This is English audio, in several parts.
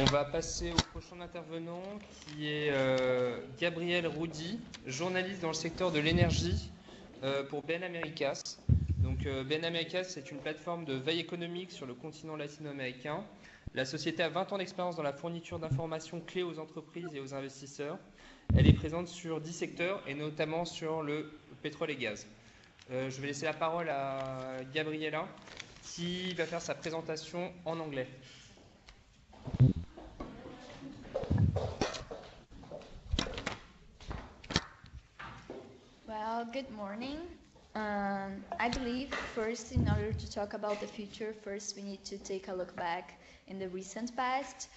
On va passer au prochain intervenant qui est Gabriela Ruddy, journaliste dans le secteur de l'énergie pour BNamericas. Donc BNamericas, c'est une plateforme de veille économique sur le continent latino-américain. La société a 20 ans d'expérience dans la fourniture d'informations clés aux entreprises et aux investisseurs. Elle est présente sur 10 secteurs et notamment sur le pétrole et gaz. Je vais laisser la parole à Gabriela qui va faire sa présentation en anglais. Well, good morning. I believe first, in order to talk about the future, first we need to take a look back in the recent past.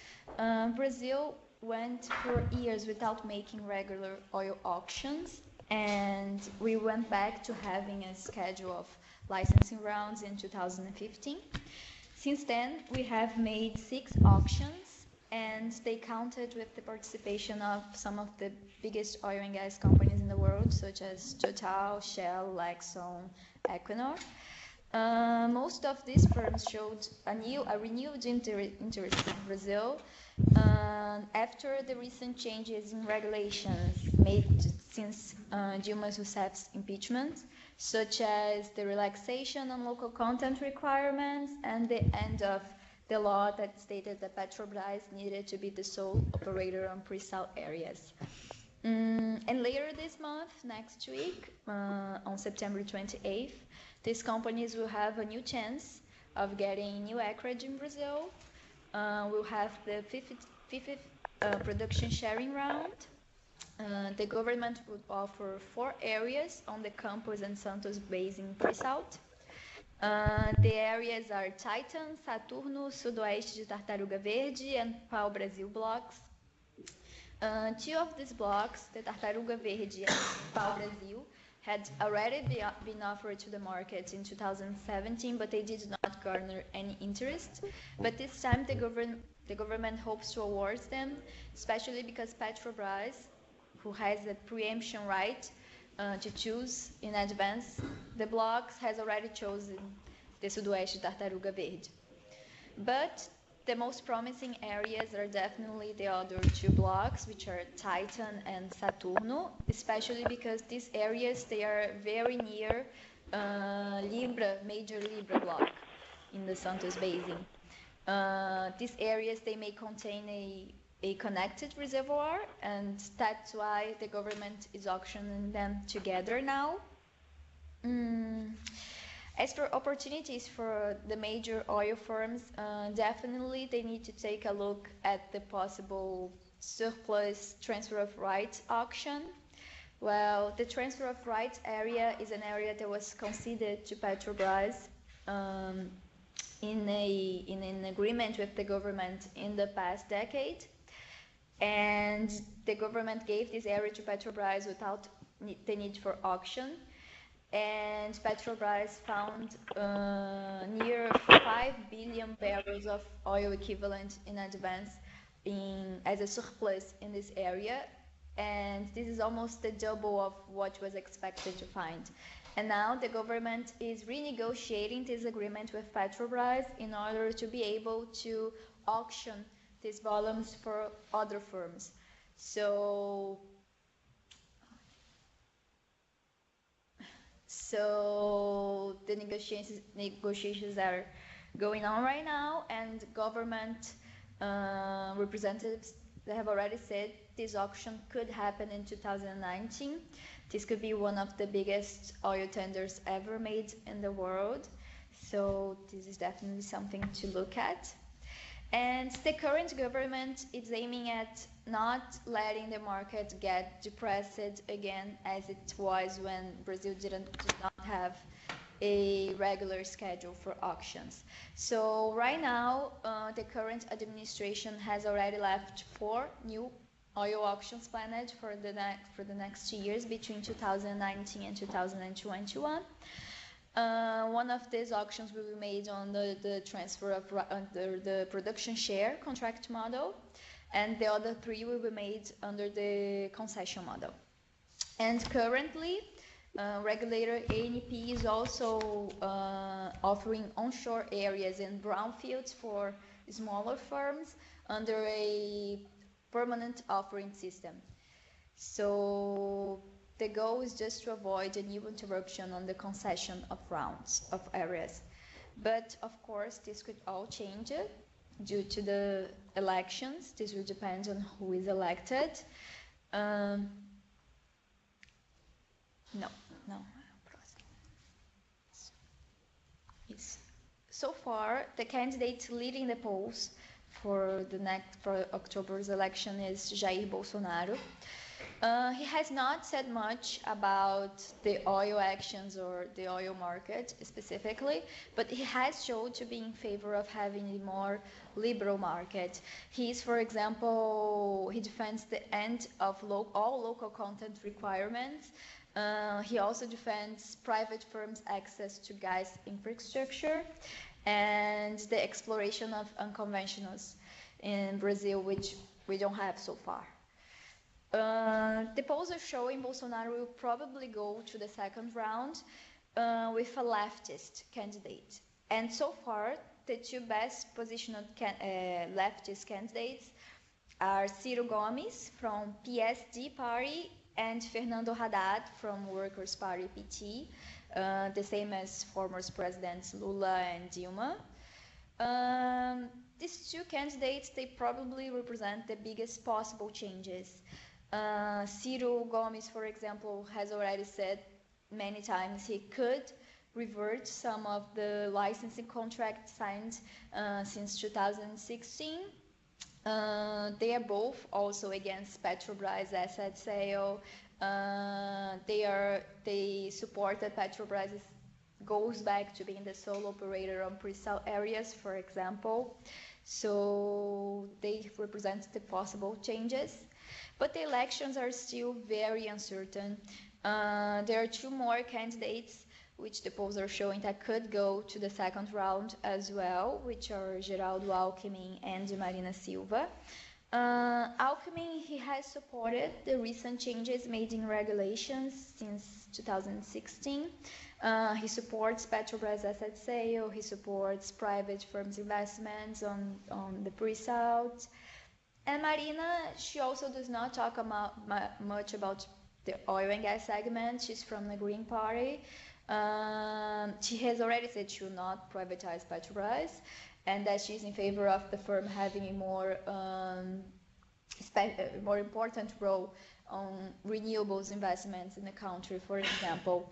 Brazil went for years without making regular oil auctions, and we went back to having a schedule of licensing rounds in 2015. Since then, we have made 6 auctions, and they counted with the participation of some of the biggest oil and gas companies in the world, such as Total, Shell, Exxon, Equinor. Most of these firms showed a renewed interest in Brazil after the recent changes in regulations made since Dilma Rousseff's impeachment, such as the relaxation on local content requirements and the end of the law that stated that Petrobras needed to be the sole operator on pre-salt areas. And later this month, next week, on September 28th, these companies will have a new chance of getting new acreage in Brazil. We'll have the fifth production sharing round. The government would offer 4 areas on the Campos and Santos Basin pre-salt. The areas are Titan, Saturno, Sudoeste de Tartaruga Verde, and Pau Brasil blocks. 2 of these blocks, the Tartaruga Verde and Pau Brasil, had already been offered to the market in 2017, but they did not garner any interest. But this time, the government hopes to award them, especially because Petrobras, who has a preemption right to choose in advance the blocks, has already chosen the Sudoeste Tartaruga Verde. But the most promising areas are definitely the other 2 blocks, which are Titan and Saturno, especially because these areas, they are very near major Libra block in the Santos Basin. These areas, they may contain a connected reservoir, and that's why the government is auctioning them together now. As for opportunities for the major oil firms, definitely they need to take a look at the possible surplus transfer of rights auction. Well, the transfer of rights area is an area that was conceded to Petrobras in an agreement with the government in the past decade. And the government gave this area to Petrobras without the need for auction. And Petrobras found near 5 billion barrels of oil equivalent in advance as a surplus in this area. And this is almost the double of what was expected to find. And now the government is renegotiating this agreement with Petrobras in order to be able to auction these volumes for other firms. So the negotiations are going on right now, and government representatives, they have already said this auction could happen in 2019. This could be one of the biggest oil tenders ever made in the world. So this is definitely something to look at. And the current government is aiming at not letting the market get depressed again as it was when Brazil did not have a regular schedule for auctions. So right now, the current administration has already left 4 new oil auctions planned for the next 2 years between 2019 and 2021. One of these auctions will be made on the transfer of under the production share contract model, and the other 3 will be made under the concession model. And currently, regulator ANP is also offering onshore areas and brownfields for smaller firms under a permanent offering system. So the goal is just to avoid a new interruption on the concession of rounds of areas. But of course, this could all change due to the elections. This will depend on who is elected. Yes. So far, the candidate leading the polls for October's election is Jair Bolsonaro. He has not said much about the oil actions or the oil market specifically, but he has shown to be in favor of having a more liberal market. For example, he defends the end of all local content requirements. He also defends private firms' access to gas infrastructure and the exploration of unconventionals in Brazil, which we don't have so far. The polls are showing Bolsonaro will probably go to the second round with a leftist candidate. And so far, the two best positioned leftist candidates are Ciro Gomes from PSD Party and Fernando Haddad from Workers' Party PT, the same as former presidents Lula and Dilma. These two candidates, they probably represent the biggest possible changes. Ciro Gomes, for example, has already said many times he could revert some of the licensing contracts signed since 2016. They are both also against Petrobras asset sale. They support that Petrobras goes back to being the sole operator on pre-salt areas, for example. So they represent the possible changes. But the elections are still very uncertain. There are two more candidates which the polls are showing that could go to the second round as well, which are Geraldo Alckmin and Marina Silva. Alckmin, he has supported the recent changes made in regulations since 2016. He supports Petrobras asset sale, he supports private firms' investments on the pre-salt. And Marina, she also does not talk much about the oil and gas segment. She's from the Green Party. She has already said she will not privatize Petrobras and that she's in favor of the firm having a more important role on renewables investments in the country, for example.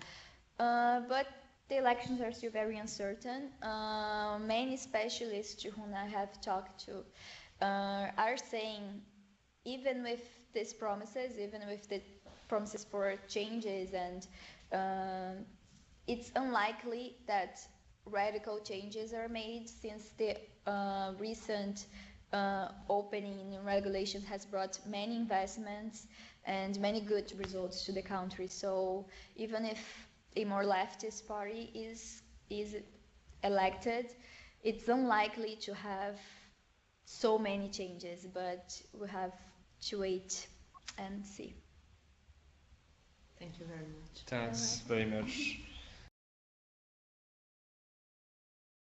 But the elections are still very uncertain. Many specialists whom I have talked to are saying, even with these promises, even with the promises for changes, and it's unlikely that radical changes are made since the recent opening in regulations has brought many investments and many good results to the country. So even if a more leftist party is elected, it's unlikely to have so many changes, but we have to wait and see. Thank you very much. Thanks very much.